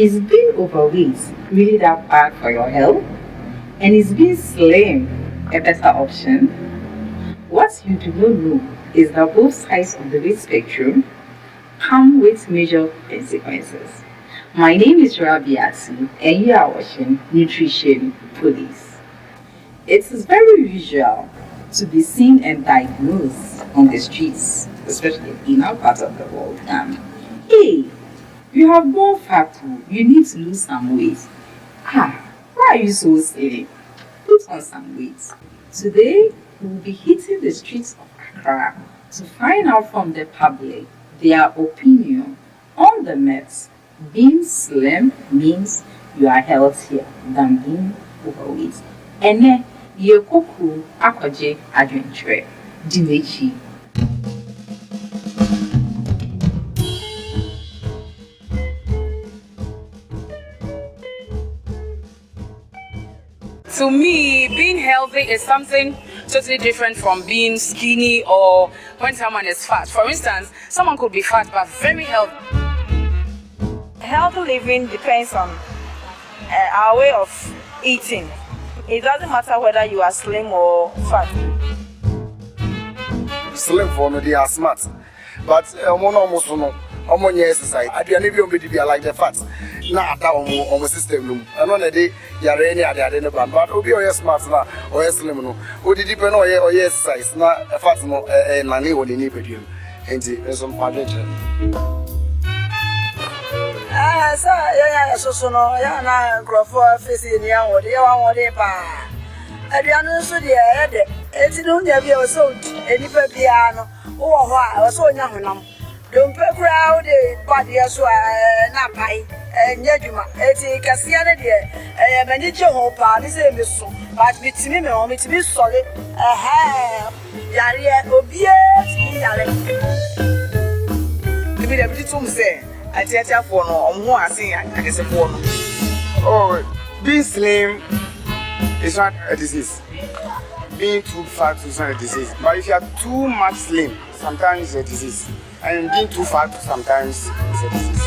Is being overweight really that bad for your health? And is being slim a better option? What you do not know is that both sides of the weight spectrum come with major consequences. My name is Rabiati, and you are watching Nutrition Police. It is very usual to be seen and diagnosed on the streets, especially in our part of the world. Hey, you have more fat, you need to lose some weight. Why are you so silly? Put on some weight. Today, we will be hitting the streets of Accra to find out from the public their opinion on the myths. Being slim means you are healthier than being overweight. And ye kuku akwaje adwentre dimechi. To me, being healthy is something totally different from being skinny or when someone is fat. For instance, someone could be fat but very healthy. Healthy living depends on our way of eating. It doesn't matter whether you are slim or fat. Slim for me, they are smart. But almost no. Exercise. I do not be like the fat. Now that on my system. I know that they are any other band, but obi or smart now or slim no. O did depend on your exercise. Now a fat no money on the nipple. And some pageant. So no, na grofo face ni an wode ya wode pa. Aduanu so de ede. Eti no nya bia so enipa bia no. Wo ho a so nya honam. Don't pay crowd, body as well, not pie, and Yaduma, eti Cassiana dear, a manager hope, this is so, but between me, only to be solid, Yaria, obvious, give me the little say, I tell you for no more, I see, I guess a phone. Oh, being slim is not a disease. Being too fat is not a disease. But if you are too much slim, sometimes it's a disease. And being too fat sometimes is a disease.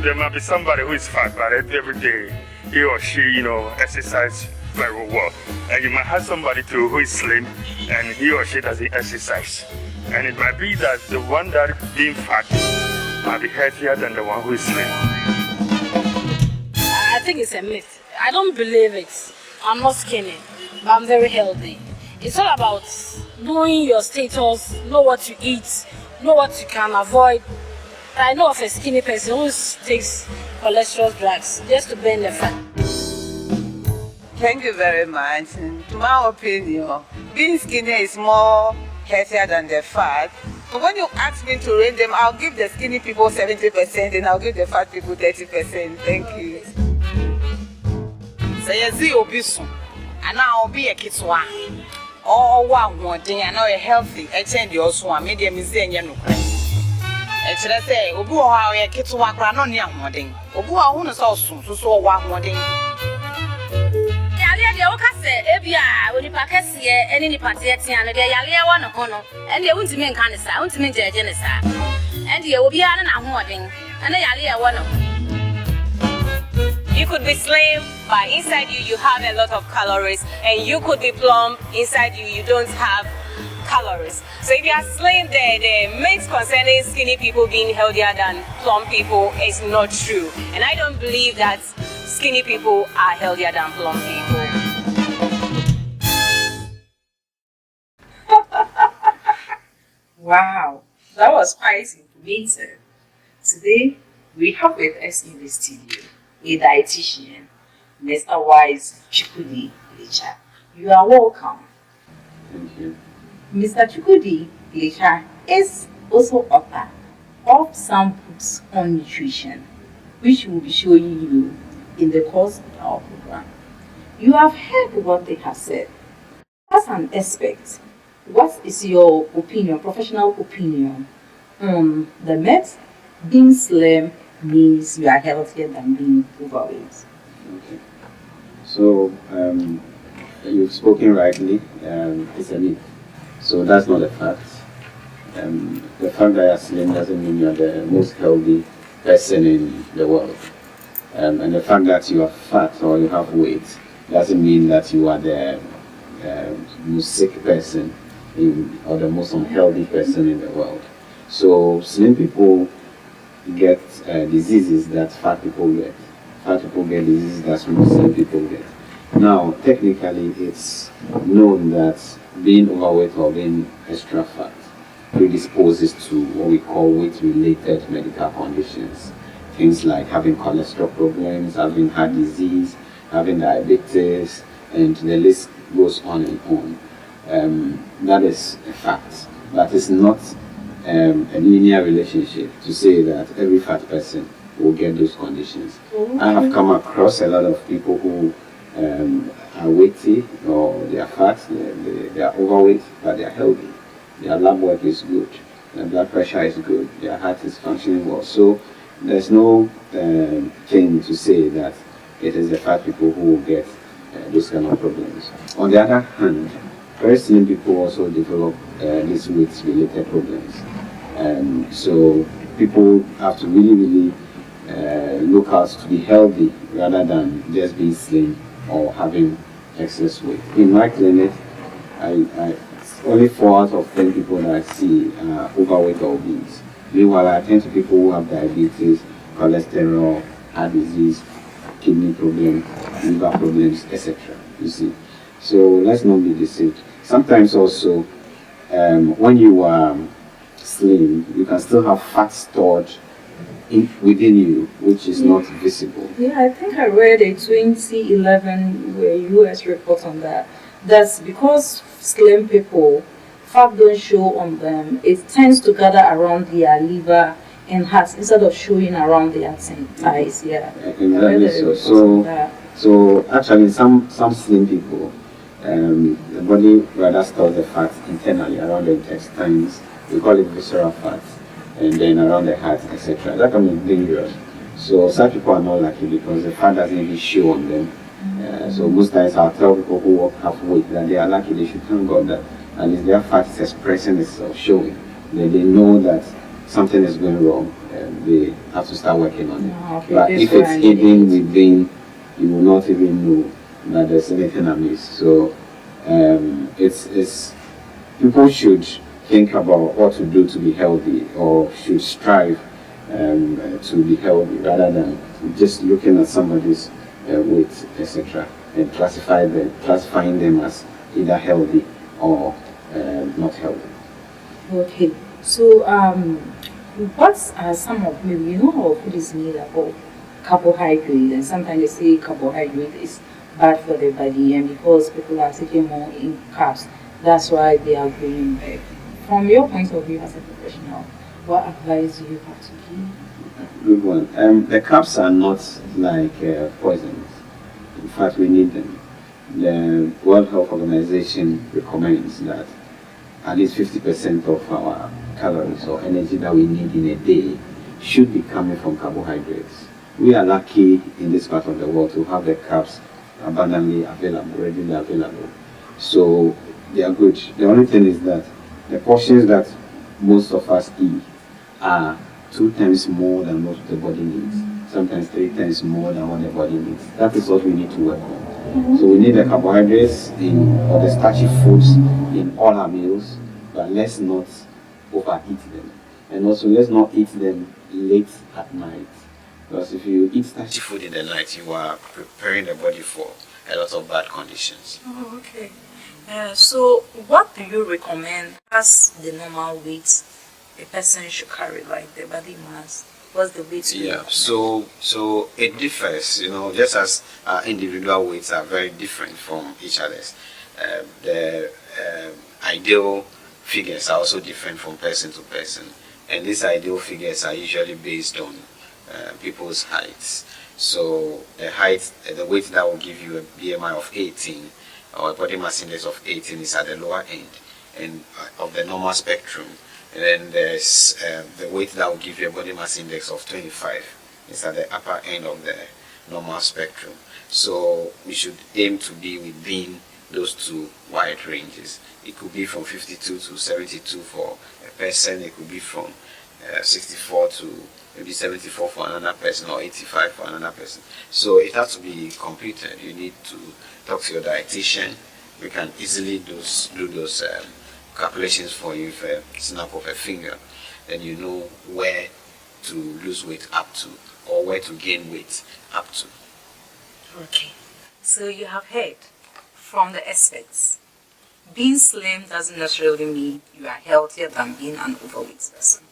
There might be somebody who is fat, but every day he or she, exercise very well. And you might have somebody too who is slim and he or she doesn't exercise. And it might be that the one that being fat might be healthier than the one who is slim. I think it's a myth. I don't believe it. I'm not skinny, but I'm very healthy. It's all about knowing your status, know what you eat, know what you can avoid. I know of a skinny person who takes cholesterol drugs just to burn the fat. Thank you very much. To my opinion, being skinny is more healthier than the fat. But when you ask me to rate them, I'll give the skinny people 70% and I'll give the fat people 30%. Thank you. So you see obisu, and now be a kitwa. Oh, one thing I know a healthy, extend your swan, medium is saying you know. Actually, I say, Obu, how a kitwa granon young wedding. Obu, I want to soon, so one wedding. Yalia Ocase, Ebia, when you pack any party and the Yalia one of honor, and they won't mean cancer, I want to mean genocide. And you will be an wedding, and the Yalia one of. You could be slim, but inside you have a lot of calories, and you could be plump, inside you don't have calories. So if you are slim, the myth concerning skinny people being healthier than plump people is not true. And I don't believe that skinny people are healthier than plump people. Wow, that was quite informative. Today, we have with us in the studio a dietitian, Mr. Wise Chukudi Lecha. You are welcome. Thank you. Mr. Chukudi Lecha is also author of some books on nutrition, which we will be showing you in the course of our program. You have heard what they have said. As an expert, what is your opinion, professional opinion, on the myth being slim means you are healthier than being overweight? Okay. So, you've spoken rightly, it's a myth. So that's not a fact. The fact that you're slim doesn't mean you're the most healthy person in the world. And the fact that you are fat or you have weight doesn't mean that you are the most sick person or the most unhealthy person in the world. So slim people get diseases that fat people get. Fat people get diseases that slim people get. Now, technically, it's known that being overweight or being extra fat predisposes to what we call weight-related medical conditions. Things like having cholesterol problems, having heart disease, having diabetes, and the list goes on and on. That is a fact, but it's not a linear relationship to say that every fat person will get those conditions. I have come across a lot of people who are weighty or they are fat, they are overweight, but they are healthy. Their lab work is good, their blood pressure is good, their heart is functioning well. So there's no thing to say that it is the fat people who will get those kind of problems. On the other hand, very slim people also develop these weight-related problems. So people have to really look out to be healthy rather than just being slim or having excess weight. In my clinic, I only 4 out of 10 people that I see are overweight or obese. Meanwhile, I attend to people who have diabetes, cholesterol, heart disease, kidney problems, liver problems, etc. You see, so let's not be deceived. Sometimes also, when you are slim, you can still have fat stored within you, which is not visible. Yeah, I think I read a 2011 US report on that. That's because slim people, fat don't show on them. It tends to gather around their liver and heart instead of showing around their thighs. Yeah, exactly. So actually, some slim people, the body rather stores the fat internally around the intestines. We call it visceral fat, and then around the heart, etc. That can be dangerous. So such people are not lucky because the fat doesn't even show on them. So most times I'll tell people who have weight that they are lucky. They should thank God that at least their fat is expressing itself, showing. They know that something is going wrong and they have to start working on it. Okay, but if it's hidden within, you will not even know that there's anything amiss. So it's people should think about what to do to be healthy or should strive to be healthy rather than just looking at somebody's weight, etc. and classifying them as either healthy or not healthy. Okay, so what are some of maybe our food is made up of carbohydrate, and sometimes they say carbohydrate is bad for the body, and because people are taking more in carbs, that's why they are going back. From your point of view as a professional, what advice do you have to give? Good one. The carbs are not like poisons. In fact, we need them. The World Health Organization recommends that at least 50% of our calories or energy that we need in a day should be coming from carbohydrates. We are lucky in this part of the world to have the carbs abundantly available, readily available. So they are good. The only thing is that the portions that most of us eat are 2 times more than what the body needs. Sometimes 3 times more than what the body needs. That is what we need to work on. So we need the carbohydrates or the starchy foods in all our meals, but let's not overeat them. And also let's not eat them late at night. Because if you eat starchy food in the night, you are preparing the body for a lot of bad conditions. Oh, okay. So what do you recommend as the normal weight a person should carry, like the body mass? What's the weight? Yeah, so it differs, just as our individual weights are very different from each other's. The ideal figures are also different from person to person, and these ideal figures are usually based on people's heights. So the weight that will give you a BMI of 18 or a body mass index of 18 is at the lower end and of the normal spectrum. And then there's the weight that will give you a body mass index of 25. It's at the upper end of the normal spectrum. So we should aim to be within those 2 wide ranges. It could be from 52 to 72 for a person. It could be from 64 to maybe 74 for another person or 85 for another person. So it has to be computed. You need to talk to your dietitian. We can easily do those calculations for you with a snap of a finger. Then you know where to lose weight up to or where to gain weight up to. Okay, so you have heard from the experts. Being slim doesn't necessarily mean you are healthier than being an overweight person.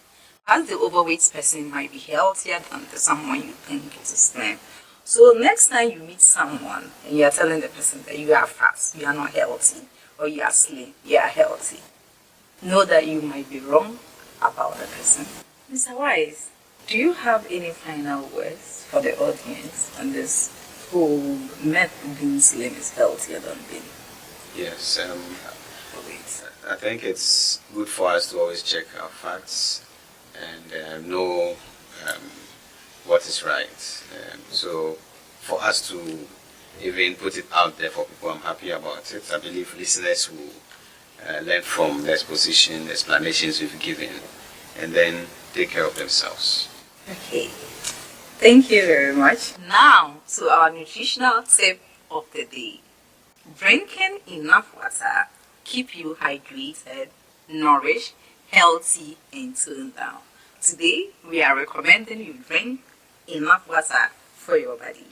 As the overweight person might be healthier than the someone you think is slim. So next time you meet someone and you are telling the person that you are fat, you are not healthy, or you are slim, you are healthy, know that you might be wrong about the person. Mr. Wise, do you have any final words for the audience on this whole myth being slim is healthier than being? Yes, I think it's good for us to always check our facts and know what is right. So for us to even put it out there for people, I'm happy about it. I believe listeners will learn from the exposition, the explanations we've given, and then take care of themselves. Okay, thank you very much. Now to our nutritional tip of the day. Drinking enough water keep you hydrated, nourished, healthy, and toned down. Today, we are recommending you drink enough water for your body.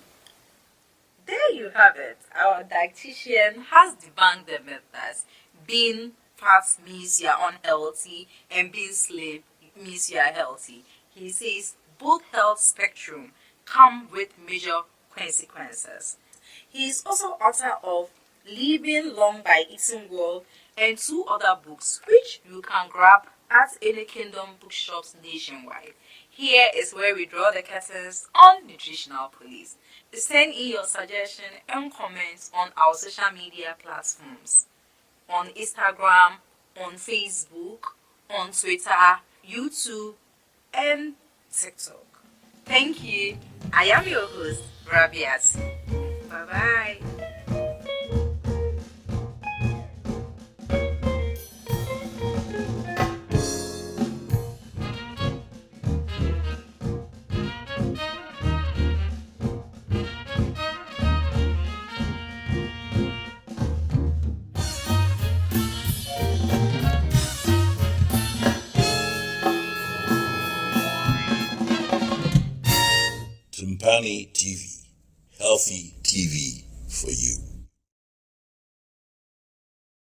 There you have it. Our dietitian has debunked the myth that being fat means you are unhealthy and being slim means you are healthy. He says both health spectrum come with major consequences. He is also author of Living Long by Eating Well and 2 other books which you can grab at any Kingdom bookshops nationwide. Here is where we draw the curtains on nutritional police. Send in your suggestion and comments on our social media platforms, on Instagram, on Facebook, on Twitter, YouTube, and TikTok. Thank you. I am your host, Rabiat. Bye-bye. Timpani TV, healthy TV for you.